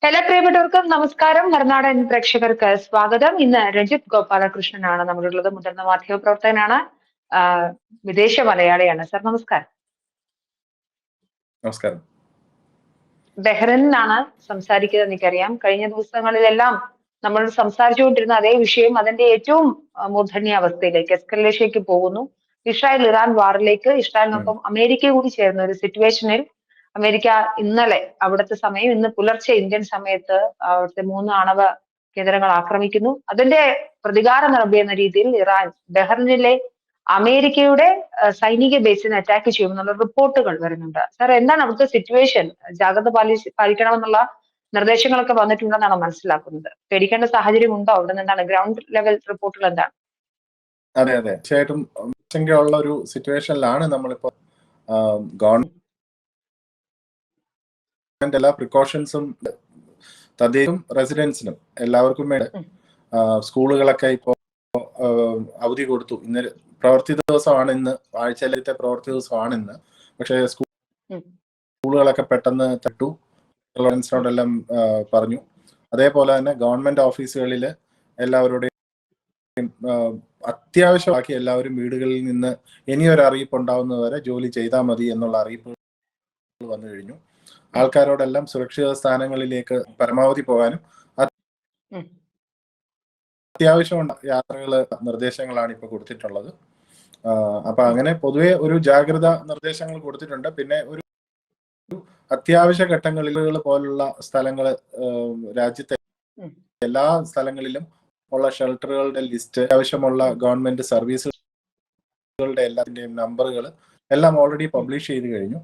എല്ലാ പ്രിയപ്പെട്ടവർക്കും നമസ്കാരം. മറുനാടൻ പ്രേക്ഷകർക്ക് സ്വാഗതം. ഇന്ന് രഞ്ജിത്ത് ഗോപാലകൃഷ്ണനാണ് നമ്മളുള്ളത്. മുതിർന്ന മാധ്യമപ്രവർത്തകനാണ്, വിദേശ മലയാളിയാണ്. സർ നമസ്കാരം. നമസ്കാരം. ബഹ്റിനിൽ നിന്നാണ് സംസാരിക്കുന്നത്. എനിക്കറിയാം, കഴിഞ്ഞ ദിവസങ്ങളിലെല്ലാം നമ്മൾ സംസാരിച്ചുകൊണ്ടിരുന്ന അതേ വിഷയം അതിന്റെ ഏറ്റവും മൂർധന്യ അവസ്ഥയിലേക്ക്, എസ്കലേഷനിലേക്ക് പോകുന്നു. ഇസ്രായേൽ ഇറാൻ വാറിലേക്ക്, ഇസ്രായേലിനൊപ്പം അമേരിക്ക കൂടി ചേർന്ന ഒരു സിറ്റുവേഷനിൽ അമേരിക്ക ഇന്നലെ, അവിടുത്തെ സമയം ഇന്ന് പുലർച്ചെ ഇന്ത്യൻ സമയത്ത്, അവിടുത്തെ 3 ആണവ കേന്ദ്രങ്ങൾ ആക്രമിക്കുന്നു. അതിന്റെ പ്രതികാര നടപടി എന്ന രീതിയിൽ ഇറാൻ ബഹ്റിനിലെ അമേരിക്കയുടെ സൈനിക ബേസിനെ അറ്റാക്ക് ചെയ്യുമെന്നുള്ള റിപ്പോർട്ടുകൾ വരുന്നുണ്ട്. സാർ, എന്താണ് അവിടുത്തെ സിറ്റുവേഷൻ? ജാഗ്രത പാലിക്കണമെന്നുള്ള നിർദ്ദേശങ്ങളൊക്കെ വന്നിട്ടുണ്ടെന്നാണ് മനസ്സിലാക്കുന്നത്. പേടിക്കേണ്ട സാഹചര്യം ഉണ്ടോ? അവിടെ നിന്നാണ് ഗ്രൗണ്ട് ലെവൽ റിപ്പോർട്ടുകൾ എന്താണ്? അതെ അതെ, തീർച്ചയായിട്ടും ആശങ്കയുള്ള ഒരു സിറ്റുവേഷനിലാണ് നമ്മളിപ്പോ. ഗവൺമെന്റ് എല്ലാ പ്രിക്കോഷൻസും തദ്ദേശം റെസിഡൻസിനും എല്ലാവർക്കും വേണ്ടി സ്കൂളുകളൊക്കെ ഇപ്പോ അവധി കൊടുത്തു. ഇന്ന് പ്രവൃത്തി ദിവസമാണ്, ഇന്ന് ആഴ്ചയിലത്തെ പ്രവൃത്തി ദിവസമാണ് ഇന്ന്. പക്ഷേ സ്കൂളുകളൊക്കെ പെട്ടെന്ന് തട്ടു, റെസിഡൻസിനോടെല്ലാം പറഞ്ഞു. അതേപോലെ തന്നെ ഗവൺമെന്റ് ഓഫീസുകളിൽ എല്ലാവരുടെയും അത്യാവശ്യമാക്കി എല്ലാവരും വീടുകളിൽ നിന്ന് ഇനിയൊരു അറിയിപ്പ് ഉണ്ടാവുന്നതുവരെ ജോലി ചെയ്താൽ മതി എന്നുള്ള അറിയിപ്പ് വന്നു കഴിഞ്ഞു. ആൾക്കാരോടെല്ലാം സുരക്ഷിത സ്ഥാനങ്ങളിലേക്ക് പരമാവധി പോകാനും അത്യാവശ്യം യാത്രകള് നിർദ്ദേശങ്ങളാണ് ഇപ്പൊ കൊടുത്തിട്ടുള്ളത്. അപ്പൊ അങ്ങനെ പൊതുവെ ഒരു ജാഗ്രത നിർദ്ദേശങ്ങൾ കൊടുത്തിട്ടുണ്ട്. പിന്നെ ഒരു അത്യാവശ്യ ഘട്ടങ്ങളിൽ പോലുള്ള സ്ഥലങ്ങള്, രാജ്യത്തെ എല്ലാ സ്ഥലങ്ങളിലും ഉള്ള ഷെൽട്ടറുകളുടെ ലിസ്റ്റ്, ആവശ്യമുള്ള ഗവൺമെന്റ് സർവീസുകളുടെ എല്ലാത്തിന്റെയും നമ്പറുകൾ എല്ലാം ഓൾറെഡി പബ്ലിഷ് ചെയ്ത് കഴിഞ്ഞു.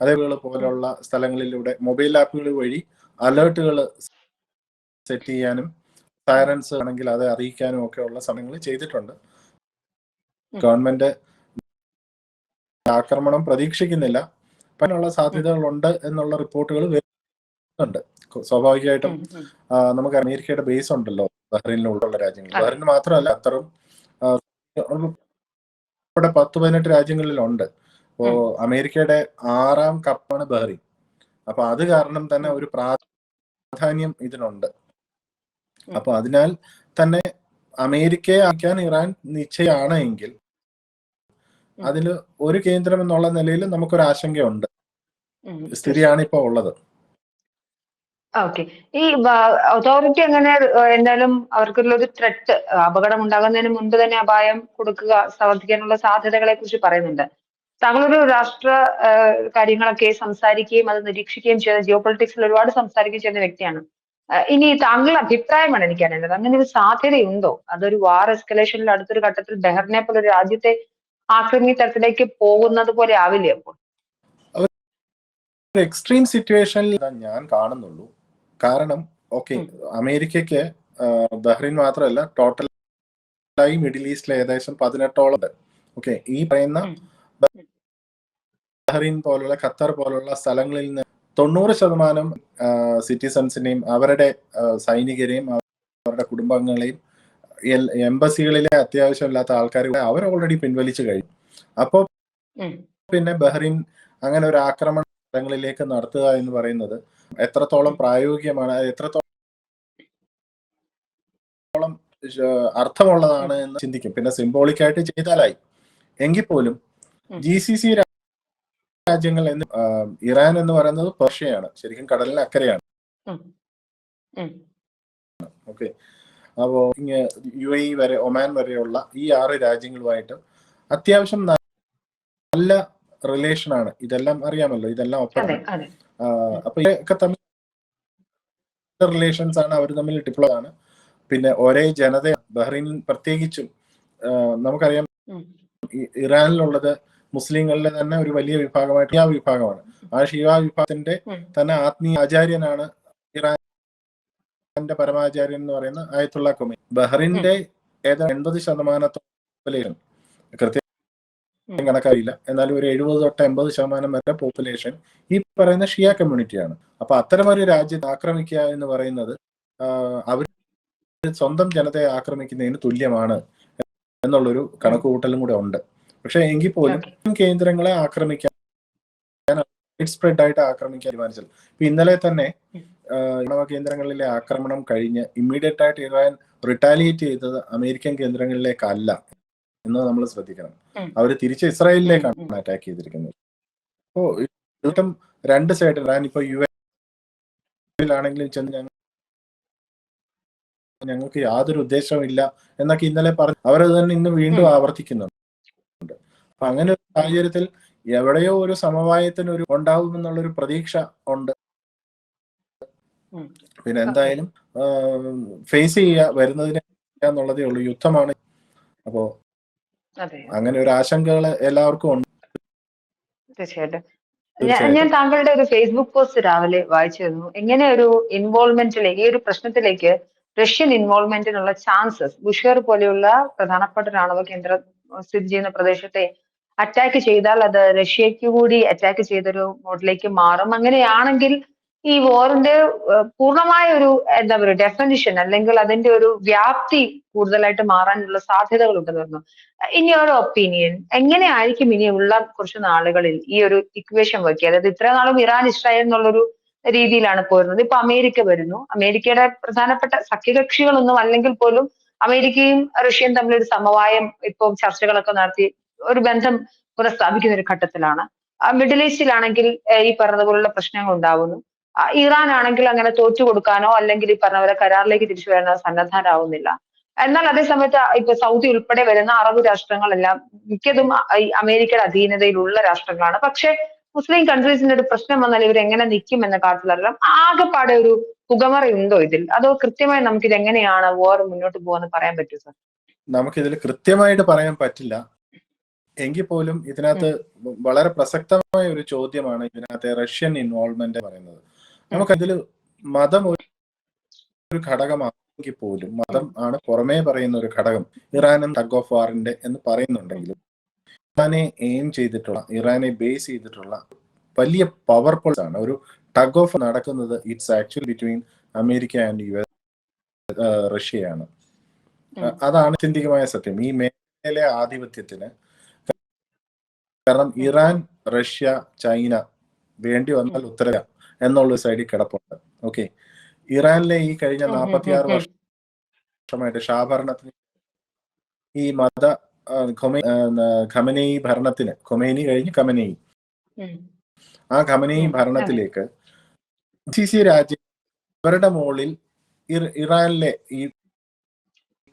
അതേപോലെ പോലുള്ള സ്ഥലങ്ങളിലൂടെ മൊബൈൽ ആപ്പുകൾ വഴി അലേർട്ടുകൾ സെറ്റ് ചെയ്യാനും സൈറൻസ് ആണെങ്കിൽ അത് അറിയിക്കാനും ഒക്കെ ഉള്ള സമയങ്ങൾ ചെയ്തിട്ടുണ്ട്. ഗവൺമെന്റ് ആക്രമണം പ്രതീക്ഷിക്കുന്നില്ല, അതിനുള്ള സാധ്യതകളുണ്ട് എന്നുള്ള റിപ്പോർട്ടുകൾ വരുന്നുണ്ട്. സ്വാഭാവികമായിട്ടും നമുക്ക് അമേരിക്കയുടെ ബേസ് ഉണ്ടല്ലോ ബഹ്റൈനിലുള്ള രാജ്യങ്ങൾ. ബഹ്റൈൻ മാത്രമല്ല, അത്തരം 10-18 രാജ്യങ്ങളിലുണ്ട്. അപ്പോ അമേരിക്കയുടെ 6ാം കപ്പാണ് ബഹ്റൈൻ. അപ്പൊ അത് കാരണം തന്നെ ഒരു പ്രാധാന്യം ഇതിനുണ്ട്. അപ്പൊ അതിനാൽ തന്നെ അമേരിക്കയെ ആക്കാൻ ഇറാൻ നിശ്ചയമാണ് എങ്കിൽ അതിൽ ഒരു കേന്ദ്രം എന്നുള്ള നിലയിൽ നമുക്കൊരു ആശങ്കയുണ്ട്. സ്ഥിതിയാണ് ഇപ്പൊ ഉള്ളത്. ഓക്കെ. ഈ അതോറിറ്റി അങ്ങനെ എന്തായാലും അവർക്കുള്ളൊരു ത്രെട്ട്, അപകടം ഉണ്ടാകുന്നതിന് മുൻപ് തന്നെ അപായം കൊടുക്കുക, സമർപ്പിക്കാനുള്ള സാധ്യതകളെ കുറിച്ച് പറയുന്നുണ്ട്. താങ്കളൊരു രാഷ്ട്ര കാര്യങ്ങളൊക്കെ സംസാരിക്കുകയും അത് നിരീക്ഷിക്കുകയും ചെയ്യുന്ന, ജിയോ പൊളിറ്റിക്സിൽ ഒരുപാട് സംസാരിക്കുകയും ചെയ്യുന്ന വ്യക്തിയാണ്. ഇനി താങ്കളുടെ അഭിപ്രായമാണ് എനിക്കറിയേണ്ടത്. അങ്ങനെ ഒരു സാധ്യതയുണ്ടോ? അതൊരു വാർ എസ്കലേഷനിൽ അടുത്തൊരു ഘട്ടത്തിൽ ബഹ്റിനെ പോലെ ഒരു രാജ്യത്തെ ആക്രമിക്കുന്ന തരത്തിലേക്ക് പോകുന്നത് പോലെ ആവില്ലേ അപ്പോൾ? എക്സ്ട്രീം സിറ്റുവേഷനിൽ ഞാൻ കാണുന്നുള്ളൂ. കാരണം അമേരിക്കയ്ക്ക് ബഹ്റൈൻ മാത്രമല്ല, ടോട്ടലായി മിഡിൽ ഈസ്റ്റിലെ ഏകദേശം 18ഓളം ഉണ്ട്. ഈ പറയുന്ന ബഹ്റൈൻ പോലുള്ള, ഖത്തർ പോലുള്ള സ്ഥലങ്ങളിൽ നിന്ന് 90% സിറ്റിസൺസിനെയും അവരുടെ സൈനികരെയും അവരുടെ കുടുംബാംഗങ്ങളെയും എംബസികളിലെ അത്യാവശ്യമില്ലാത്ത ആൾക്കാരെ അവർ ഓൾറെഡി പിൻവലിച്ചു കഴിഞ്ഞു. അപ്പോൾ പിന്നെ ബഹ്റൈൻ അങ്ങനെ ഒരു ആക്രമണം സ്ഥലങ്ങളിലേക്ക് നടത്തുക എന്ന് പറയുന്നത് എത്രത്തോളം പ്രായോഗികമാണ്, എത്രത്തോളം അർത്ഥമുള്ളതാണ് എന്ന് ചിന്തിക്കും. പിന്നെ സിംബോളിക്കായിട്ട് ചെയ്താലായി. എങ്കിൽ പോലും GCC രാജ്യങ്ങൾ എന്ന്, ഇറാൻ എന്ന് പറയുന്നത് പേർഷ്യയാണ്, ശരിക്കും കടലിന് അക്കരെയാണ്. അപ്പോ UAE വരെ, ഒമാൻ വരെയുള്ള ഈ 6 രാജ്യങ്ങളുമായിട്ട് അത്യാവശ്യം നല്ല റിലേഷൻ ആണ്. ഇതെല്ലാം അറിയാമല്ലോ, ഇതെല്ലാം ഒപ്പം. അപ്പൊ ഇതൊക്കെ തമ്മിൽ റിലേഷൻസ് ആണ്, അവർ തമ്മിൽ ഡിപ്ലോയ് ആണ്. പിന്നെ ഒരേ ജനത, ബഹ്റൈൻ പ്രത്യേകിച്ചും നമുക്കറിയാം, ഇറാനിലുള്ളത് മുസ്ലിങ്ങളിലെ തന്നെ ഒരു വലിയ വിഭാഗമായിട്ട് ഷിയ വിഭാഗമാണ്. ആ ഷിയ വിഭാഗത്തിന്റെ തന്നെ ആത്മീയ ആചാര്യനാണ് ഇറാന്റെ പരമാചാര്യൻ എന്ന് പറയുന്ന ആയത്തുള്ള ഖൊമൈനി. ബഹ്റൈന്റെ ഏതാണ്ട് 80% പോപ്പുലേഷൻ, കൃത്യം കണക്കറിയില്ല, എന്നാലും ഒരു 70-80% വരെ പോപ്പുലേഷൻ ഈ പറയുന്ന ഷിയ കമ്മ്യൂണിറ്റിയാണ്. അപ്പൊ അത്തരമൊരു രാജ്യത്ത് ആക്രമിക്കുക എന്ന് പറയുന്നത് അവർ സ്വന്തം ജനതയെ ആക്രമിക്കുന്നതിന് തുല്യമാണ് എന്നുള്ളൊരു കണക്കുകൂട്ടലും കൂടെ ഉണ്ട്. പക്ഷെ എങ്കിൽ പോലും കേന്ദ്രങ്ങളെ ആക്രമിക്കാൻ, സ്പ്രെഡ് ആയിട്ട് ആക്രമിക്കാൻ തീരുമാനിച്ചത്. ഇപ്പൊ ഇന്നലെ തന്നെ ആണവ കേന്ദ്രങ്ങളിലെ ആക്രമണം കഴിഞ്ഞ് ഇമ്മീഡിയറ്റ് ആയിട്ട് ഇറാൻ റിട്ടാലിയേറ്റ് ചെയ്തത് അമേരിക്കൻ കേന്ദ്രങ്ങളിലേക്കല്ല എന്ന് നമ്മൾ ശ്രദ്ധിക്കണം. അവർ തിരിച്ച് ഇസ്രായേലിലേക്കാണ് അറ്റാക്ക് ചെയ്തിരിക്കുന്നത്. അപ്പോൾ യുദ്ധം രണ്ട് സൈഡ്, ഇറാൻ ഇപ്പോൾ യുഎസിലാണെങ്കിലും ചെന്ന് ഞങ്ങൾക്ക് യാതൊരു ഉദ്ദേശമില്ല എന്നൊക്കെ ഇന്നലെ പറഞ്ഞു. അവരത് തന്നെ ഇന്ന് വീണ്ടും ആവർത്തിക്കുന്നുണ്ട്. അപ്പൊ അങ്ങനെ ഒരു സാഹചര്യത്തിൽ എവിടെയോ ഒരു സമവായത്തിന് ഒരു ഉണ്ടാവുമെന്നുള്ളൊരു പ്രതീക്ഷ ഉണ്ട്. പിന്നെ എന്തായാലും ഫേസ് ചെയ്യുക, വരുന്നതിനെ എന്നുള്ളതേ ഉള്ളൂ. യുദ്ധമാണ്. അപ്പോ അങ്ങനെ ഒരു ആശങ്കകൾ എല്ലാവർക്കും ഉണ്ട്. തീർച്ചയായിട്ടും. ഞാൻ താങ്കളുടെ ഒരു ഫേസ്ബുക്ക് പോസ്റ്റ് രാവിലെ വായിച്ചിരുന്നു. എങ്ങനെ ഒരു ഇൻവോൾവ്മെന്റിലേക്ക്, ഈ ഒരു പ്രശ്നത്തിലേക്ക് റഷ്യൻ ഇൻവോൾവ്മെന്റിനുള്ള ചാൻസസ്, ബുഷേർ പോലെയുള്ള പ്രധാനപ്പെട്ട ഒരു ആണവ കേന്ദ്രം സ്ഥിതി ചെയ്യുന്ന പ്രദേശത്തെ അറ്റാക്ക് ചെയ്താൽ അത് റഷ്യക്ക് കൂടി അറ്റാക്ക് ചെയ്തൊരു മോഡിലേക്ക് മാറും. അങ്ങനെയാണെങ്കിൽ ഈ വോറിന്റെ പൂർണ്ണമായ ഒരു എന്താ പറയുക ഡെഫിനിഷൻ അല്ലെങ്കിൽ അതിന്റെ ഒരു വ്യാപ്തി കൂടുതലായിട്ട് മാറാനുള്ള സാധ്യതകൾ ഉണ്ടെന്ന് പറഞ്ഞു. ഇൻ യുവർ ഒപ്പീനിയൻ എങ്ങനെയായിരിക്കും ഇനിയുള്ള കുറച്ച് നാളുകളിൽ ഈ ഒരു ഇക്വേഷൻ വയ്ക്കുക? അതായത് ഇത്ര നാളും ഇറാൻ ഇസ്രായേൽ എന്നുള്ളൊരു രീതിയിലാണ് പോരുന്നത്. ഇപ്പൊ അമേരിക്ക വരുന്നു. അമേരിക്കയുടെ പ്രധാനപ്പെട്ട സഖ്യകക്ഷികളൊന്നും അല്ലെങ്കിൽ പോലും അമേരിക്കയും റഷ്യയും തമ്മിൽ ഒരു സമവായം ഇപ്പോൾ ചർച്ചകളൊക്കെ നടത്തി ഒരു ബന്ധം പുനഃസ്ഥാപിക്കുന്ന ഒരു ഘട്ടത്തിലാണ്. മിഡിൽ ഈസ്റ്റിലാണെങ്കിൽ ഈ പറഞ്ഞതുപോലുള്ള പ്രശ്നങ്ങൾ ഉണ്ടാവുന്നു. ഇറാൻ ആണെങ്കിൽ അങ്ങനെ തോറ്റു കൊടുക്കാനോ അല്ലെങ്കിൽ ഈ പറഞ്ഞ പോലെ കരാറിലേക്ക് തിരിച്ചു വരാനോ സന്നദ്ധരാവുന്നില്ല. എന്നാൽ അതേസമയത്ത് ഇപ്പൊ സൗദി ഉൾപ്പെടെ വരുന്ന അറബ് രാഷ്ട്രങ്ങളെല്ലാം മിക്കതും ഈ അമേരിക്കയുടെ അധീനതയിലുള്ള രാഷ്ട്രങ്ങളാണ്. പക്ഷെ മുസ്ലിം കൺട്രീസിന്റെ ഒരു പ്രശ്നം വന്നാൽ ഇവർ എങ്ങനെ നിൽക്കും എന്ന കാര്യത്തിലെല്ലാം ആകെപ്പാടെ ഒരു പുകമറയുണ്ടോ ഇതിൽ? അതോ കൃത്യമായി നമുക്ക് ഇത് എങ്ങനെയാണ് വാർ മുന്നോട്ട് പോകാന്ന് പറയാൻ പറ്റുമോ സർ? നമുക്കിതിൽ കൃത്യമായിട്ട് പറയാൻ പറ്റില്ല. എങ്കിൽ പോലും ഇതിനകത്ത് വളരെ പ്രസക്തമായ ഒരു ചോദ്യമാണ് ഇതിനകത്തെ റഷ്യൻ ഇൻവോൾവ്മെന്റ് പറയുന്നത്. നമുക്കതിൽ മതം ഒരു ഘടകമാണെങ്കിൽ പോലും, മതം ആണ് പുറമേ പറയുന്ന ഒരു ഘടകം. ഇറാനും ടഗ് ഓഫ് വാറിന്റെ എന്ന് പറയുന്നുണ്ടെങ്കിലും ഇറാനെ എയിം ചെയ്തിട്ടുള്ള, ഇറാനെ ബേസ് ചെയ്തിട്ടുള്ള വലിയ പവർഫുൾ ആണ് ഒരു ടഗ് ഓഫ് നടക്കുന്നത്. It's actually between America and US, റഷ്യയാണ്. അതാണ് ചിന്തികമായ സത്യം ഈ മേഖലയിലെ ആധിപത്യത്തിന്. കാരണം ഇറാൻ, റഷ്യ, ചൈന വേണ്ടി വന്നാൽ ഉത്തര എന്നുള്ള സൈഡിൽ കിടപ്പുണ്ട്. ഓക്കെ, ഇറാനിലെ ഈ കഴിഞ്ഞ 46 വർഷമായിട്ട് ഷാ ഭരണത്തിന് ഈ മത ഖമനേയി ഭരണത്തിന്, ഖൊമേനി കഴിഞ്ഞ് ഖമനേയി, ആ ഖമനേയി ഭരണത്തിലേക്ക് GCC രാജ്യം ഇവരുടെ മുകളിൽ ഇറാനിലെ ഈ,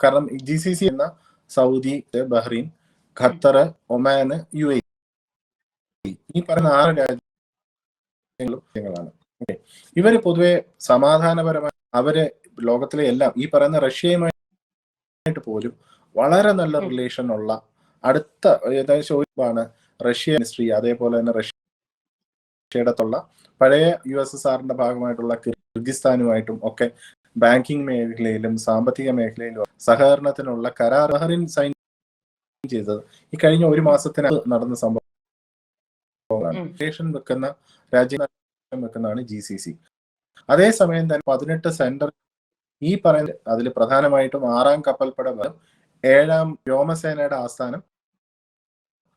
കാരണം GCC എന്ന സൗദി, ബഹ്റൈൻ, ഖത്തർ, ഒമാന്, UAE ഈ പറയുന്ന 6 രാജ്യങ്ങളാണ്. ഇവര് പൊതുവെ സമാധാനപരമായി അവര് ലോകത്തിലെ എല്ലാം ഈ പറയുന്ന റഷ്യയുമായിട്ട് പോലും വളരെ നല്ല റിലേഷൻ ഉള്ള അടുത്ത ഏകദേശം ഒരുപാണ് റഷ്യ മിനിസ്ട്രി, അതേപോലെ തന്നെ റഷ്യയുടെ പഴയ USSRന്റെ ഭാഗമായിട്ടുള്ള കിർഗിസ്ഥാനുമായിട്ടും ഒക്കെ ബാങ്കിങ് മേഖലയിലും സാമ്പത്തിക മേഖലയിലും സഹകരണത്തിനുള്ള കരാർ ബഹ്റൈൻ സൈൻ ചെയ്തത് ഈ കഴിഞ്ഞ ഒരു മാസത്തിനകത്ത് നടന്ന സംഭവം. റിലേഷൻ വെക്കുന്ന രാജ്യം വെക്കുന്നതാണ് GCC. അതേസമയം തന്നെ 18 സെന്റർ ഈ പറയുന്ന അതിൽ പ്രധാനമായിട്ടും 6ാം കപ്പൽപ്പട, 7ാം വ്യോമസേനയുടെ ആസ്ഥാനം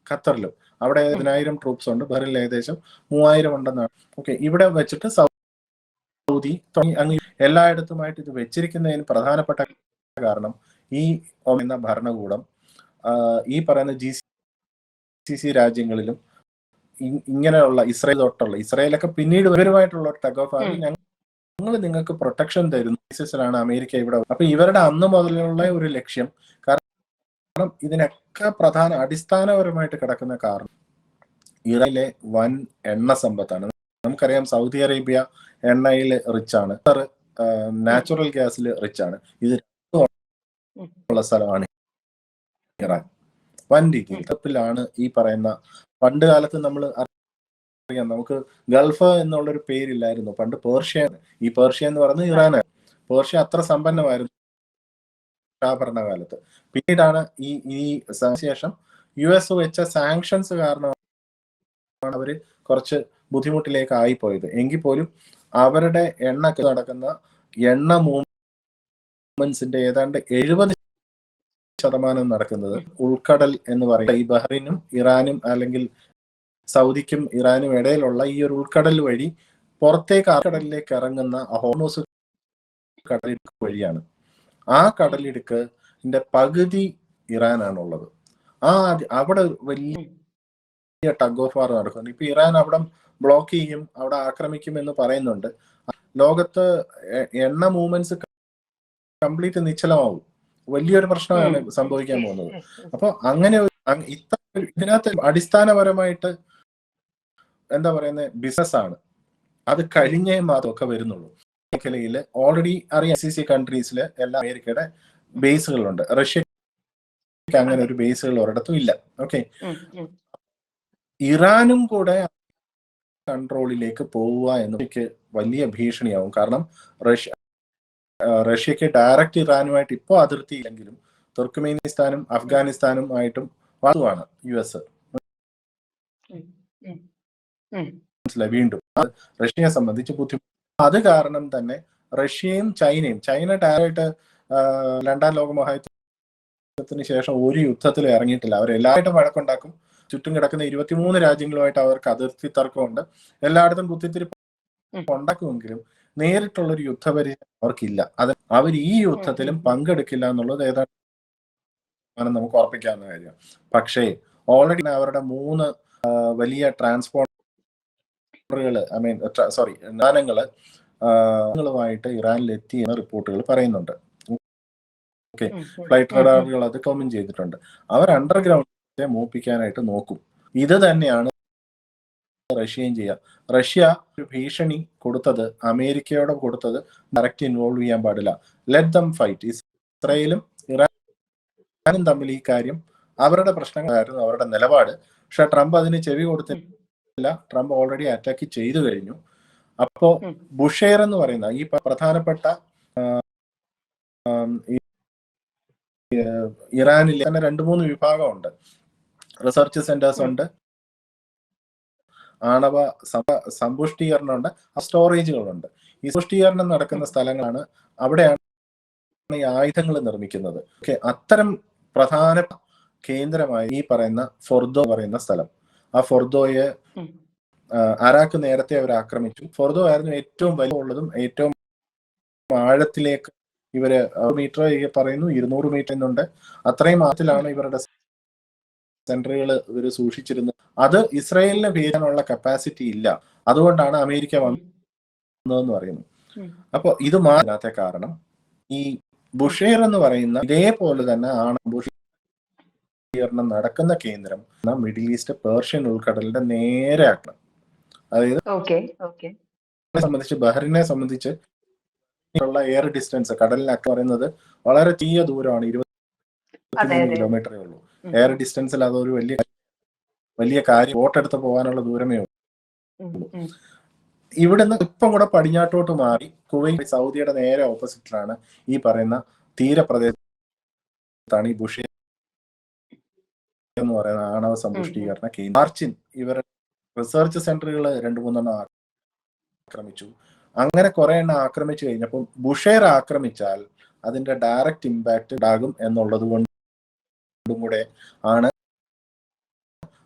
ഖത്തറിലും, അവിടെ 10,000 ട്രൂപ്സ് ഉണ്ട്. ബഹ്റൈനിൽ ഏകദേശം 3000 ഉണ്ടെന്നാണ്. ഓക്കെ, ഇവിടെ വെച്ചിട്ട് സൗദി അങ്ങ് എല്ലായിടത്തുമായിട്ട് ഇത് വെച്ചിരിക്കുന്നതിന് പ്രധാനപ്പെട്ട കാരണം ഈ എന്ന ഭരണകൂടം ഈ പറയുന്ന GCC രാജ്യങ്ങളിലും ഇങ്ങനെയുള്ള ഇസ്രായേൽ തൊട്ടുള്ള, ഇസ്രായേലൊക്കെ പിന്നീട് ഇവരുമായിട്ടുള്ള ടഗ് ഓഫ് ആണ്, ഞങ്ങൾ നിങ്ങൾക്ക് പ്രൊട്ടക്ഷൻ തരുന്ന ബേസിസിലാണ് അമേരിക്ക ഇവിടെ. അപ്പൊ ഇവരുടെ അന്ന് മുതലുള്ള ഒരു ലക്ഷ്യം, കാരണം ഇതിനൊക്കെ പ്രധാന അടിസ്ഥാനപരമായിട്ട് കിടക്കുന്ന കാരണം ഇറാനിലെ വൻ എണ്ണ സമ്പത്താണ്. നമുക്കറിയാം സൗദി അറേബ്യ എണ്ണയിൽ റിച്ച് ആണ്, നാച്ചുറൽ ഗ്യാസിൽ റിച്ച് ആണ്. ഇത് ഉള്ള സ്ഥലമാണ് ഇറാൻ. വൻ രീതിയിൽ തപ്പിലാണ് ഈ പറയുന്ന, പണ്ട് കാലത്ത് നമ്മൾ അറിയാം, നമുക്ക് ഗൾഫ് എന്നുള്ളൊരു പേരില്ലായിരുന്നു. പണ്ട് പേർഷ്യ, ഈ പേർഷ്യ എന്ന് പറയുന്നത് ഇറാനാണ്. പേർഷ്യ അത്ര സമ്പന്നമായിരുന്നു ഷാ ഭരണകാലത്ത്. പിന്നീടാണ് ഈ ശേഷം US വെച്ച സാങ്ഷൻസ് കാരണമാണ് അവര് കുറച്ച് ബുദ്ധിമുട്ടിലേക്ക് ആയിപ്പോയത്. എങ്കിൽ പോലും അവരുടെ എണ്ണ നടക്കുന്ന എണ്ണ മൂവ്മെന്റ്സിന്റെ ഏതാണ്ട് 70% നടക്കുന്നത് ഉൾക്കടൽ എന്ന് പറയുന്നത് ഈ ബഹ്റൈനും ഇറാനും അല്ലെങ്കിൽ സൗദിക്കും ഇറാനും ഇടയിലുള്ള ഈ ഒരു ഉൾക്കടൽ വഴി പുറത്തേക്ക് കടലിലേക്ക് ഇറങ്ങുന്ന ഹോർമൂസ് കടലിടുക്ക് വഴിയാണ്. ആ കടലിടുക്കിന്റെ പകുതി ഇറാനാണുള്ളത്. അവിടെ വലിയ ടഗ് ഓഫ് വാർ നടക്കുന്നു. ഇപ്പൊ ഇറാൻ അവിടെ ബ്ലോക്ക് ചെയ്യും, അവിടെ ആക്രമിക്കും എന്ന് പറയുന്നുണ്ട്. ലോകത്ത് എണ്ണ മൂവ്മെന്റ്സ് കംപ്ലീറ്റ് നിശ്ചലമാവും. വലിയൊരു പ്രശ്നമാണ് സംഭവിക്കാൻ പോകുന്നത്. അപ്പൊ അങ്ങനെ ഇതിനകത്ത് അടിസ്ഥാനപരമായിട്ട് എന്താ പറയുന്നത്, ബിസിനസ്സാണ്. അത് കഴിഞ്ഞേ മാത്രമൊക്കെ വരുന്നുള്ളൂ. മേഖലയിൽ ഓൾറെഡി അറിയാം, SCC കൺട്രീസിൽ എല്ലാ അമേരിക്കയുടെ ബേസുകളുണ്ട്. റഷ്യക്ക് അങ്ങനെ ഒരു ബേസുകൾ ഒരിടത്തും ഇല്ല. ഓക്കെ, ഇറാനും കൂടെ കൺട്രോളിലേക്ക് പോവുക എന്നൊക്കെ വലിയ ഭീഷണിയാവും. കാരണം റഷ്യക്ക് ഡയറക്റ്റ് ഇറാനുമായിട്ട് ഇപ്പോൾ അതിർത്തി ഇല്ലെങ്കിലും തുർക്ക്മേനിസ്ഥാനും അഫ്ഗാനിസ്ഥാനും ആയിട്ടും വാതുവാണ് US. വീണ്ടും റഷ്യയെ സംബന്ധിച്ച് ബുദ്ധിമുട്ട്. അത് കാരണം തന്നെ റഷ്യയും ചൈന ഡയറക്റ്റ് രണ്ടാം ലോക മഹായുദ്ധത്തിന് ശേഷം ഒരു യുദ്ധത്തിൽ ഇറങ്ങിയിട്ടില്ല. അവരെല്ലായിട്ടും വഴക്കുണ്ടാക്കും. ചുറ്റും കിടക്കുന്ന 23 രാജ്യങ്ങളുമായിട്ട് അവർക്ക് അതിർത്തി തർക്കമുണ്ട്. എല്ലായിടത്തും കുത്തിത്തിരിപ്പ് ഉണ്ടാക്കുമെങ്കിലും നേരിട്ടുള്ളൊരു യുദ്ധപരിചയം അവർക്കില്ല. അവർ ഈ യുദ്ധത്തിലും പങ്കെടുക്കില്ല എന്നുള്ളത് ഏതാണ്ട് നമുക്ക് ഉറപ്പിക്കാവുന്ന കാര്യം. പക്ഷേ ഓൾറെഡി അവരുടെ 3 വലിയ ട്രാൻസ്പോർട്ടറുകൾ വിമാനങ്ങളുമായിട്ട് ഇറാനിൽ എത്തിയെന്ന് റിപ്പോർട്ടുകൾ പറയുന്നുണ്ട്. ഓക്കെ, ഫ്ലൈറ്റ് റഡാറുകൾ അത് കമന്റ് ചെയ്തിട്ടുണ്ട്. അവർ അണ്ടർഗ്രൗണ്ട് മൂപ്പിക്കാനായിട്ട് നോക്കും. ഇത് തന്നെയാണ് റഷ്യയും ചെയ്യുക. റഷ്യ ഒരു ഭീഷണി കൊടുത്തത്, അമേരിക്കയോട് കൊടുത്തത്, ഡയറക്റ്റ് ഇൻവോൾവ് ചെയ്യാൻ പാടില്ല, ലെറ്റ് ദം ഫൈറ്റ്. ഇസ്രായേലും ഇറാനും തമ്മിൽ ഈ കാര്യം അവരുടെ പ്രശ്നങ്ങളായിരുന്നു അവരുടെ നിലപാട്. പക്ഷെ ട്രംപ് അതിന് ചെവി കൊടുത്തില്ല. ട്രംപ് ഓൾറെഡി അറ്റാക്ക് ചെയ്തു കഴിഞ്ഞു. അപ്പോ ബുഷേർ എന്ന് പറയുന്ന ഈ പ്രധാനപ്പെട്ട ഇറാനിൽ തന്നെ 2-3 വിഭാഗമുണ്ട്. റിസർച്ച് സെന്റേഴ്സ് ഉണ്ട്, ആണവ സമ്പുഷ്ടീകരണമുണ്ട്, സ്റ്റോറേജുകളുണ്ട്. ഈ സമ്പുഷ്ടീകരണം നടക്കുന്ന സ്ഥലങ്ങളാണ്, അവിടെയാണ് ഈ ആയുധങ്ങൾ നിർമ്മിക്കുന്നത്. ഓക്കെ, അത്തരം പ്രധാന കേന്ദ്രമായി ഈ പറയുന്ന ഫൊർദോ പറയുന്ന സ്ഥലം. ആ ഫൊർദോയെ അരാക്ക് നേരത്തെ അവർ ആക്രമിച്ചു. ഫൊർദോ ആയിരുന്നു ഏറ്റവും വലിയ ഉള്ളതും ഏറ്റവും ആഴത്തിലേക്ക് ഇവര് മീറ്റർ പറയുന്നു, 200 മീറ്റർ എന്നുണ്ട്. അത്രയും ആഴത്തിലാണ് ഇവരുടെ സെന്ററുകൾ ഇവർ സൂക്ഷിച്ചിരുന്നത്. അത് ഇസ്രായേലിനെ ഭീഷണിയുള്ള കപ്പാസിറ്റി ഇല്ല. അതുകൊണ്ടാണ് അമേരിക്ക വന്നതെന്ന് പറയുന്നു. അപ്പൊ ഇത് മാറാത്ത കാരണം ഈ ബുഷേർ എന്ന് പറയുന്ന ഇതേപോലെ തന്നെ ആണവ നടക്കുന്ന കേന്ദ്രം മിഡിൽ ഈസ്റ്റ് പേർഷ്യൻ ഉൾക്കടലിന്റെ നേരെ ആക്കണം. അതായത് സംബന്ധിച്ച് ബഹ്റിനെ സംബന്ധിച്ച് ഉള്ള എയർ ഡിസ്റ്റൻസ് കടലിനൊക്കെ പറയുന്നത് വളരെ ചെറിയ ദൂരമാണ്, 23 കിലോമീറ്ററേ ഉള്ളൂ. എയർ ഡിസ്റ്റൻസിൽ അതൊരു വലിയ കാര്യം, ബോട്ടെടുത്ത് പോകാനുള്ള ദൂരമേ ഉള്ളൂ. ഇവിടുന്ന് ഇപ്പം കൂടെ പടിഞ്ഞാട്ടോട്ട് മാറി കുവൈറ്റ്, സൗദിയുടെ നേരെ ഓപ്പോസിറ്റിലാണ് ഈ പറയുന്ന തീരപ്രദേശത്താണ് ഈ ബുഷേർ എന്ന് പറയുന്ന ആണവ സമ്പുഷ്ടീകരണ കേന്ദ്രം. മാർച്ചിൻ ഇവരുടെ റിസർച്ച് സെന്ററുകൾ 2-3 ആക്രമിച്ചു. അങ്ങനെ കുറെ എണ്ണം ആക്രമിച്ചു കഴിഞ്ഞപ്പോൾ ബുഷേർ ആക്രമിച്ചാൽ അതിന്റെ ഡയറക്റ്റ് ഇമ്പാക്ട് ഉണ്ടാകും എന്നുള്ളത് കൊണ്ടും കൂടെ ആണ്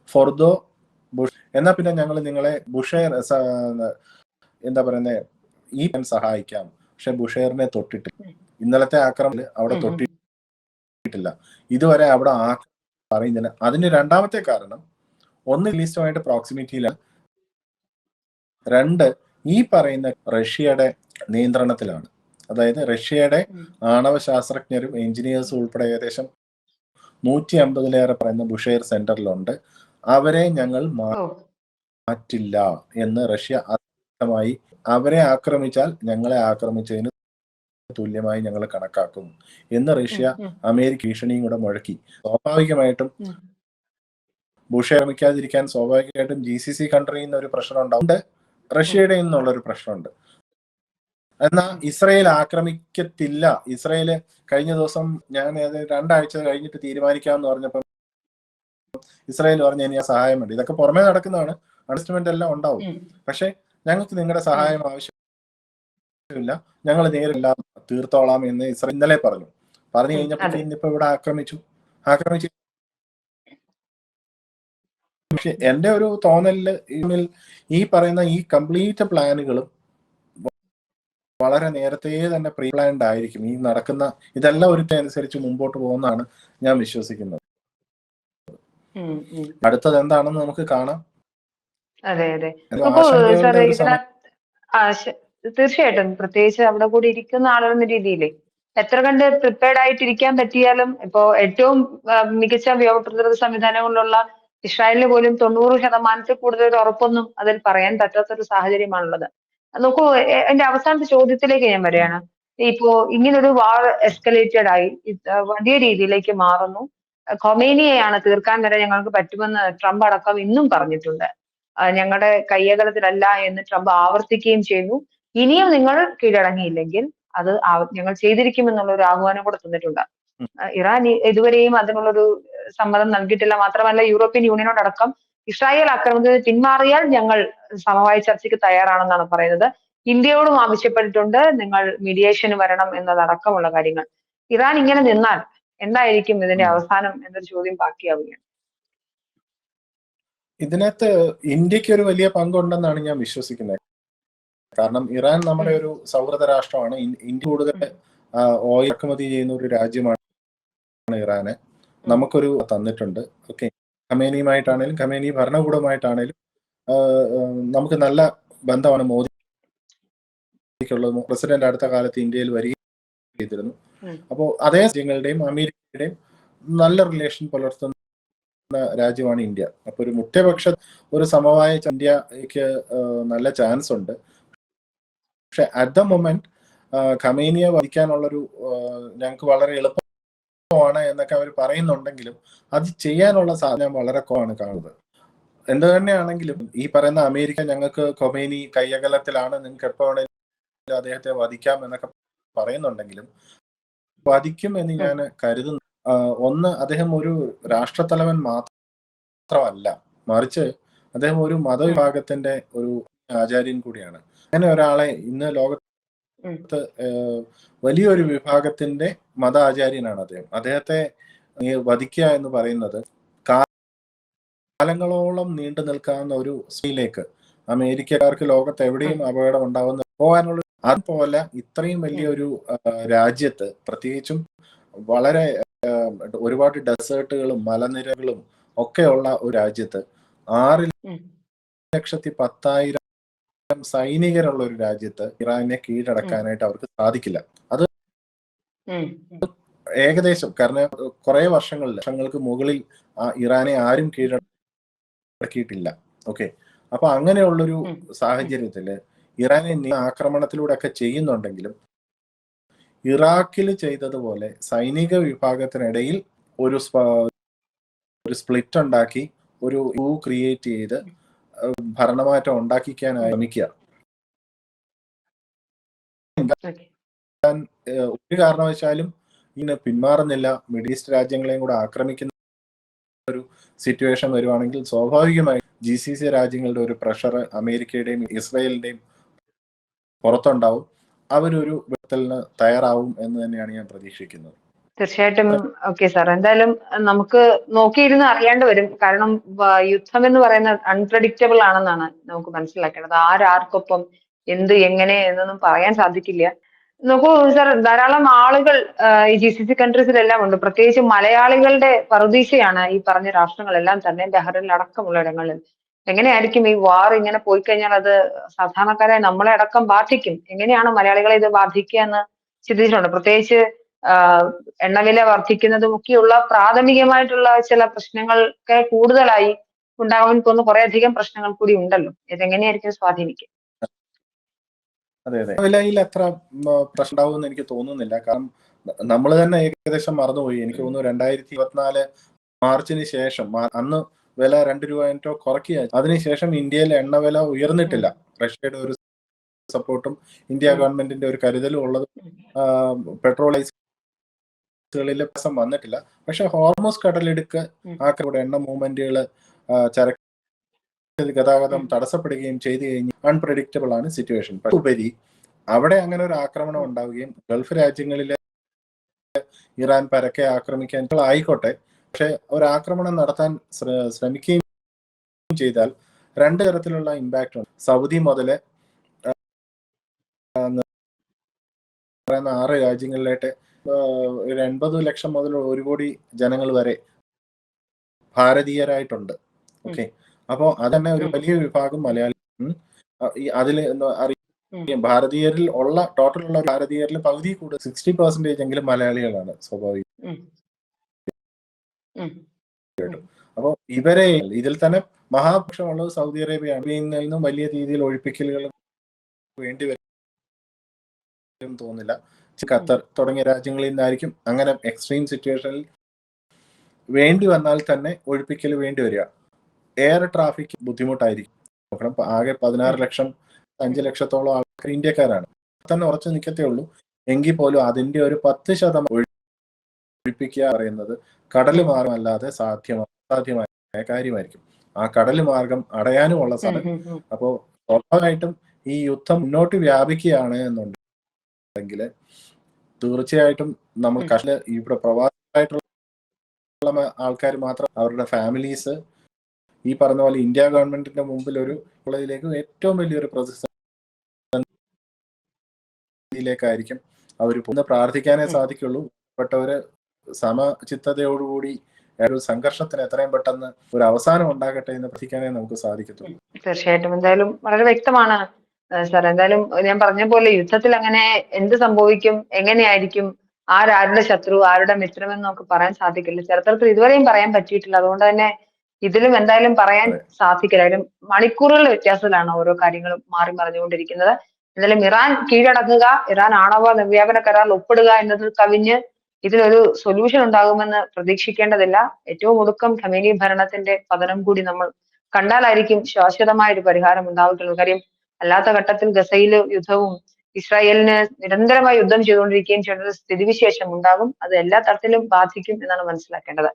ഫൊർദോ എന്നാ പിന്നെ ഞങ്ങൾ നിങ്ങളെ ബുഷേർ എന്താ പറയുന്നത് ഈ സഹായിക്കാം, പക്ഷെ ബുഷേറിനെ തൊട്ടിട്ടില്ല. ഇന്നലത്തെ ആക്രമണത്തിൽ അവിടെ തൊട്ടിട്ടില്ല, ഇതുവരെ അവിടെ പറയുന്നില്ല. അതിന് രണ്ടാമത്തെ കാരണം, ഒന്ന് ലീസ്റ്റുമായിട്ട് പ്രോക്സിമിറ്റിയിലാണ്, 2 ഈ പറയുന്ന റഷ്യയുടെ നിയന്ത്രണത്തിലാണ്. അതായത് റഷ്യയുടെ ആണവ ശാസ്ത്രജ്ഞരും എഞ്ചിനീയേഴ്സും ഉൾപ്പെടെ ഏകദേശം 150-ലേറെ പറയുന്ന ബുഷേർ സെന്ററിലുണ്ട്. അവരെ ഞങ്ങൾ മാറ്റില്ല എന്ന് റഷ്യ വ്യക്തമായി, അവരെ ആക്രമിച്ചാൽ ഞങ്ങളെ ആക്രമിച്ചതിന് തുല്യമായി ഞങ്ങൾ കണക്കാക്കും എന്ന് റഷ്യ അമേരിക്ക ഭീഷണിയും കൂടെ മുഴക്കി. സ്വാഭാവികമായിട്ടും ബുഷ് ആക്രമിക്കാതിരിക്കാൻ സ്വാഭാവികമായിട്ടും GCC കൺട്രിയിൽ നിന്ന് ഒരു പ്രഷർ ഉണ്ടാവും, റഷ്യയുടെ നിന്നുള്ളൊരു പ്രശ്നമുണ്ട്. എന്നാൽ ഇസ്രായേൽ ആക്രമിക്കത്തില്ല. ഇസ്രായേല് കഴിഞ്ഞ ദിവസം ഞാൻ 2 ആഴ്ച കഴിഞ്ഞിട്ട് തീരുമാനിക്കാമെന്ന് പറഞ്ഞപ്പോൾ ഇസ്രായേൽ പറഞ്ഞു ഇനി സഹായം വേണ്ടി. ഇതൊക്കെ പുറമേ നടക്കുന്നതാണ്, അഡ്ജസ്റ്റ്മെന്റ് എല്ലാം ഉണ്ടാവും. പക്ഷെ ഞങ്ങൾക്ക് നിങ്ങളുടെ സഹായം ആവശ്യമില്ല, ഞങ്ങൾ നേരെല്ലാം തീർത്തോളാം എന്ന് ഇസ്രായേൽ ഇന്നലെ പറഞ്ഞു കഴിഞ്ഞപ്പോൾ ഇന്നിപ്പോ ഇവിടെ ആക്രമിച്ചു പക്ഷെ എന്റെ ഒരു തോന്നലില് ഈ പറയുന്ന ഈ കംപ്ലീറ്റ് പ്ലാനുകളും വളരെ നേരത്തെ തന്നെ പ്രീ പ്ലാൻഡ് ആയിരിക്കും. ഈ നടക്കുന്ന ഇതെല്ലാം ഒരു അനുസരിച്ച് മുമ്പോട്ട് പോകുന്നതാണ് ഞാൻ വിശ്വസിക്കുന്നത്. അടുത്തത് എന്താണെന്ന് നമുക്ക് കാണാം. അതെ അതെ. ഒരു നോക്കൂ ആശങ്കകളുടെ സാറേ, ഒരു സമയം. തീർച്ചയായിട്ടും പ്രത്യേകിച്ച് അവിടെ കൂടി ഇരിക്കുന്ന ആളെന്ന രീതിയിലേ എത്ര കണ്ട് പ്രിപ്പയർഡ് ആയിട്ടിരിക്കാൻ പറ്റിയാലും ഇപ്പോ ഏറ്റവും മികച്ച വ്യോമ പ്രതിരോധ സംവിധാനങ്ങളുള്ള ഇസ്രായേലിന് പോലും 90% കൂടുതൽ ഒരു ഉറപ്പൊന്നും അതിൽ പറയാൻ പറ്റാത്തൊരു സാഹചര്യമാണുള്ളത്. നോക്കൂ, എന്റെ അവസാനത്തെ ചോദ്യത്തിലേക്ക് ഞാൻ വരികയാണ്. ഇപ്പോ ഇങ്ങനൊരു വാർ എസ്കലേറ്റഡ് ആയി വലിയ രീതിയിലേക്ക് മാറുന്നു. ഖൊമേനിയെയാണ് തീർക്കാൻ വരെ ഞങ്ങൾക്ക് പറ്റുമെന്ന് ട്രംപ് അടക്കം ഇന്നും പറഞ്ഞിട്ടുണ്ട്. ഞങ്ങളുടെ കയ്യകലത്തിലല്ല എന്ന് ട്രംപ് ആവർത്തിക്കുകയും ചെയ്യുന്നു. ഇനിയും നിങ്ങൾ കീഴടങ്ങിയില്ലെങ്കിൽ അത് ഞങ്ങൾ ചെയ്തിരിക്കുമെന്നുള്ള ഒരു ആഹ്വാനം കൂടെ തന്നിട്ടുണ്ട്. ഇറാൻ ഇതുവരെയും അതിനുള്ളൊരു സമ്മതം നൽകിയിട്ടില്ല. മാത്രമല്ല യൂറോപ്യൻ യൂണിയനോടക്കം ഇസ്രായേൽ ആക്രമണത്തിൽ പിന്മാറിയാൽ ഞങ്ങൾ സമവായ ചർച്ചയ്ക്ക് തയ്യാറാണെന്നാണ് പറയുന്നത്. ഇന്ത്യയോടും ആവശ്യപ്പെട്ടിട്ടുണ്ട് നിങ്ങൾ മീഡിയേഷന് വരണം എന്നതടക്കമുള്ള കാര്യങ്ങൾ. ഇറാൻ ഇങ്ങനെ നിന്നാൽ എന്തായിരിക്കും ഇതിന്റെ അവസാനം എന്നൊരു ചോദ്യം ബാക്കിയാവുകയാണ്. ഇതിനകത്ത് ഇന്ത്യക്ക് ഒരു വലിയ പങ്കുണ്ടെന്നാണ് ഞാൻ വിശ്വസിക്കുന്നത്. കാരണം ഇറാൻ നമ്മുടെ ഒരു സൗഹൃദ രാഷ്ട്രമാണ്. ഇന്ത്യ കൂടുതൽ ഓയിൽ ഇറക്കുമതി ചെയ്യുന്ന ഒരു രാജ്യമാണ് ഇറാന്. നമുക്കൊരു തന്നിട്ടുണ്ട്. ഓക്കെ, ഖമേനിയുമായിട്ടാണേലും ഖമേനി ഭരണകൂടമായിട്ടാണേലും നമുക്ക് നല്ല ബന്ധമാണ് മോദിക്കുള്ളത്. പ്രസിഡന്റ് അടുത്ത കാലത്ത് ഇന്ത്യയിൽ വരികയും ചെയ്തിരുന്നു. അപ്പോൾ അതേ രാജ്യങ്ങളുടെയും അമേരിക്കയുടെയും നല്ല റിലേഷൻ പുലർത്തുന്ന രാജ്യമാണ് ഇന്ത്യ. അപ്പൊ ഒരു മുഖ്യപക്ഷ ഒരു സമവായ ഇന്ത്യക്ക് നല്ല ചാൻസ് ഉണ്ട്. പക്ഷെ അറ്റ് ദ മൊമെന്റ് ഖമേനിയെ വധിക്കാനുള്ളൊരു ഞങ്ങൾക്ക് വളരെ എളുപ്പമാണ് എന്നൊക്കെ അവർ പറയുന്നുണ്ടെങ്കിലും അത് ചെയ്യാനുള്ള സാധ്യത വളരെ കുറവാണ് കാണുന്നത്. എന്ത് തന്നെയാണെങ്കിലും ഈ പറയുന്ന അമേരിക്ക ഞങ്ങൾക്ക് ഖൊമേനി കയ്യകലത്തിലാണ്, നിങ്ങൾക്ക് എപ്പോ വേണമെങ്കിലും അദ്ദേഹത്തെ വധിക്കാം എന്നൊക്കെ പറയുന്നുണ്ടെങ്കിലും വധിക്കും എന്ന് ഞാൻ കരുതുന്നു. ഒന്ന്, അദ്ദേഹം ഒരു രാഷ്ട്രത്തലവൻ മാത്രമല്ല, മറിച്ച് അദ്ദേഹം ഒരു മതവിഭാഗത്തിന്റെ ഒരു ആചാര്യൻ കൂടിയാണ്. അങ്ങനെ ഒരാളെ ഇന്ന് ലോകത്ത് വലിയൊരു വിഭാഗത്തിന്റെ മത ആചാര്യനാണ് അദ്ദേഹം. അദ്ദേഹത്തെ വധിക്കുക എന്ന് പറയുന്നത് കാലങ്ങളോളം നീണ്ടു നിൽക്കാവുന്ന ഒരു സ്ഥിതിയിലേക്ക് അമേരിക്കക്കാർക്ക് ലോകത്ത് എവിടെയും അപകടം ഉണ്ടാവുന്ന പോകാനുള്ള, അതുപോലെ ഇത്രയും വലിയൊരു രാജ്യത്ത്, പ്രത്യേകിച്ചും വളരെ ഒരുപാട് ഡെസേർട്ടുകളും മലനിരകളും ഒക്കെയുള്ള ഒരു രാജ്യത്ത് 6,10,000 സൈനികരുള്ള ഒരു രാജ്യത്ത് ഇറാനെ കീഴടക്കാനായിട്ട് അവർക്ക് സാധിക്കില്ല. അത് ഏകദേശം കാരണം കുറെ വർഷങ്ങൾക്ക് മുകളിൽ ഇറാനെ ആരും കീഴടക്കിയിട്ടില്ല. ഓക്കെ, അപ്പൊ അങ്ങനെയുള്ളൊരു സാഹചര്യത്തില് ഇറാനെ ആക്രമണത്തിലൂടെ ഒക്കെ ചെയ്യുന്നുണ്ടെങ്കിലും ഇറാഖിൽ ചെയ്തതുപോലെ സൈനിക വിഭാഗത്തിനിടയിൽ ഒരു സ്പ്ലിറ്റ് ഉണ്ടാക്കി ഒരു ക്രിയേറ്റ് ചെയ്ത് ഭരണമാറ്റം ഉണ്ടാക്കിക്കാൻ ശ്രമിക്കുക. ഒരു കാരണവശാലും ഇങ്ങനെ പിന്മാറുന്നില്ല. മിഡിൽ ഈസ്റ്റ് രാജ്യങ്ങളെയും കൂടെ ആക്രമിക്കുന്ന ഒരു സിറ്റുവേഷൻ വരുവാണെങ്കിൽ സ്വാഭാവികമായി GCC രാജ്യങ്ങളുടെ ഒരു പ്രഷർ അമേരിക്കയുടെയും ഇസ്രായേലിന്റെയും പുറത്തുണ്ടാവും. അവരൊരു വെട്ടലിന് തയ്യാറാവും എന്ന് തന്നെയാണ് ഞാൻ പ്രതീക്ഷിക്കുന്നത്. തീർച്ചയായിട്ടും. ഓക്കെ സാർ, എന്തായാലും നമുക്ക് നോക്കിയിരുന്ന് അറിയേണ്ടി വരും. കാരണം യുദ്ധം എന്ന് പറയുന്നത് അൺപ്രഡിക്റ്റബിൾ ആണെന്നാണ് നമുക്ക് മനസ്സിലാക്കേണ്ടത്. ആർക്കൊപ്പം എന്ത് എങ്ങനെ എന്നൊന്നും പറയാൻ സാധിക്കില്ല. നോക്കൂ സാർ, ധാരാളം ആളുകൾ ഈ GCC കൺട്രീസിലെല്ലാം ഉണ്ട്. പ്രത്യേകിച്ച് മലയാളികളുടെ പറുദീസയാണ് ഈ പറഞ്ഞ രാഷ്ട്രങ്ങളെല്ലാം തന്നെ, ബഹ്റിൻ അടക്കമുള്ള ഇടങ്ങളിൽ. എങ്ങനെയായിരിക്കും ഈ വാർ ഇങ്ങനെ പോയി കഴിഞ്ഞാൽ അത് സാധാരണക്കാരെ നമ്മളെ അടക്കം ബാധിക്കും? എങ്ങനെയാണ് മലയാളികളെ ഇത് ബാധിക്കുക എന്ന് ചിന്തിച്ചിട്ടുണ്ട്? പ്രത്യേകിച്ച് എണ്ണവില വർദ്ധിക്കുന്നതും ഒക്കെയുള്ള പ്രാഥമികമായിട്ടുള്ള ചില പ്രശ്നങ്ങൾക്ക് കൂടുതലായി ഉണ്ടാകാൻ പോകുന്ന കുറെ അധികം പ്രശ്നങ്ങൾ കൂടി ഉണ്ടല്ലോ. ഇതെങ്ങനെയായിരിക്കും സ്വാധീനിക്കുക? അതെ, വിലയിൽ അത്ര പ്രശ്നം ഉണ്ടാവുമെന്ന് എനിക്ക് തോന്നുന്നില്ല. കാരണം നമ്മൾ തന്നെ ഏകദേശം മറന്നുപോയി. എനിക്ക് തോന്നുന്നു 2024 മാർച്ചിന് ശേഷം, അന്ന് വില 2 രൂപ കുറയ്ക്കുക. അതിനുശേഷം ഇന്ത്യയിലെ എണ്ണ വില ഉയർന്നിട്ടില്ല. റഷ്യയുടെ ഒരു സപ്പോർട്ടും ഇന്ത്യ ഗവൺമെന്റിന്റെ ഒരു കരുതലും ഉള്ളത് പെട്രോൾ വന്നിട്ടില്ല. പക്ഷെ ഹോർമോസ് കടലിടുക്ക് ആക്രമണ എണ്ണ മൂവ്മെന്റുകൾ, ചരക്ക് ഗതാഗതം തടസ്സപ്പെടുകയും ചെയ്തു കഴിഞ്ഞാൽ അൺപ്രഡിക്റ്റബിൾ ആണ് സിറ്റുവേഷൻ. ഉപരി അവിടെ അങ്ങനെ ഒരു ആക്രമണം ഉണ്ടാവുകയും ഗൾഫ് രാജ്യങ്ങളിലെ ഇറാൻ പരക്കെ ആക്രമിക്കാൻ ആയിക്കോട്ടെ, പക്ഷെ ഒരു ആക്രമണം നടത്താൻ ശ്രമിക്കുകയും ചെയ്താൽ രണ്ട് തരത്തിലുള്ള ഇമ്പാക്റ്റ് ഉണ്ട്. സൗദി മുതല് പറയുന്ന 6 രാജ്യങ്ങളിലായിട്ട് ഒരു 80 ലക്ഷം മുതൽ 1 കോടി ജനങ്ങൾ വരെ ഭാരതീയരായിട്ടുണ്ട്. ഓക്കെ, അപ്പോ അതന്നെ ഒരു വലിയ വിഭാഗം മലയാളി അതിൽ അറിയാം. ഭാരതീയരിൽ ഉള്ള ടോട്ടൽ ഉള്ള ഭാരതീയരിൽ പകുതി കൂടുതൽ 60% എങ്കിലും മലയാളികളാണ് സ്വാഭാവികം. അപ്പോ ഇവരെ ഇതിൽ തന്നെ മഹാപക്ഷമുള്ളത് സൗദി അറേബ്യയാണ്. ഇതിൽ നിന്നും വലിയ രീതിയിൽ ഒഴിപ്പിക്കലുകൾ വേണ്ടി വരും തോന്നില്ല. ഖത്തർ തുടങ്ങിയ രാജ്യങ്ങളിൽ നിന്നായിരിക്കും അങ്ങനെ എക്സ്ട്രീം സിറ്റുവേഷനിൽ വേണ്ടി വന്നാൽ തന്നെ ഒഴിപ്പിക്കൽ വേണ്ടി വരിക. എയർ ട്രാഫിക് ബുദ്ധിമുട്ടായിരിക്കും. നോക്കണം, ആകെ 16 ലക്ഷം 5 ലക്ഷത്തോളം ആൾക്കാർ ഇന്ത്യക്കാരാണ്. തന്നെ ഉറച്ചു നിൽക്കത്തേ ഉള്ളൂ. എങ്കിൽ പോലും അതിന്റെ ഒരു 10% ഒഴിപ്പിക്കുക പറയുന്നത് കടൽ മാർഗം അല്ലാതെ അസാധ്യമായ കാര്യമായിരിക്കും. ആ കടൽ മാർഗം അടയാനുമുള്ള സമയം. അപ്പോ സ്വാഭാവികമായിട്ടും ഈ യുദ്ധം മുന്നോട്ട് വ്യാപിക്കുകയാണ് എന്നുണ്ടെങ്കിൽ തീർച്ചയായിട്ടും നമ്മൾ ഇവിടെ പ്രവാസികളായിട്ടുള്ള ആൾക്കാർ മാത്രം അവരുടെ ഫാമിലീസ് ഈ പറഞ്ഞ പോലെ ഇന്ത്യ ഗവൺമെന്റിന്റെ മുമ്പിൽ ഒരു കോളേജിലേക്ക് ഏറ്റവും വലിയൊരു പ്രതിസന്ധിയിലേക്കായിരിക്കും അവർ പ്രാർത്ഥിക്കാനേ സാധിക്കുള്ളൂ. പെട്ടവര് സമചിത്തതയോടുകൂടി ഒരു സംഘർഷത്തിന് എത്രയും പെട്ടെന്ന് ഒരു അവസാനം ഉണ്ടാകട്ടെ എന്ന് പ്രാർത്ഥിക്കാനേ നമുക്ക് സാധിക്കത്തുള്ളൂ. തീർച്ചയായിട്ടും. എന്തായാലും വളരെ വ്യക്തമാണ് സാർ. എന്തായാലും ഞാൻ പറഞ്ഞ പോലെ യുദ്ധത്തിൽ അങ്ങനെ എന്ത് സംഭവിക്കും, എങ്ങനെയായിരിക്കും, ആരുടെ ശത്രു ആരുടെ മിത്രമെന്ന് നമുക്ക് പറയാൻ സാധിക്കില്ല. ചരിത്രത്തിൽ ഇതുവരെയും പറയാൻ പറ്റിയിട്ടില്ല. അതുകൊണ്ട് തന്നെ ഇതിലും എന്തായാലും പറയാൻ സാധിക്കില്ല. അതിലും മണിക്കൂറുകളുടെ വ്യത്യാസത്തിലാണ് ഓരോ കാര്യങ്ങളും മാറി മറിഞ്ഞുകൊണ്ടിരിക്കുന്നത്. എന്തായാലും ഇറാൻ കീഴടക്കുക, ഇറാൻ ആണവ നിർവ്യാപന കരാറിൽ ഒപ്പിടുക എന്നതിൽ കവിഞ്ഞ് ഇതിനൊരു സൊല്യൂഷൻ ഉണ്ടാകുമെന്ന് പ്രതീക്ഷിക്കേണ്ടതില്ല. ഏറ്റവും ഒടുക്കം ഖമേനി ഭരണത്തിന്റെ പതനം കൂടി നമ്മൾ കണ്ടാലായിരിക്കും ശാശ്വതമായ ഒരു പരിഹാരം ഉണ്ടാവുകയുള്ളൂ. കാര്യം അല്ലാത്ത ഘട്ടത്തിൽ ഗസയിൽ യുദ്ധവും ഇസ്രായേലിന് നിരന്തരമായി യുദ്ധം ചെയ്തുകൊണ്ടിരിക്കുകയും ചെയ്യുന്ന ഒരു സ്ഥിതിവിശേഷം ഉണ്ടാകും. അത് എല്ലാ തരത്തിലും ബാധിക്കും എന്നാണ് മനസ്സിലാക്കേണ്ടത്.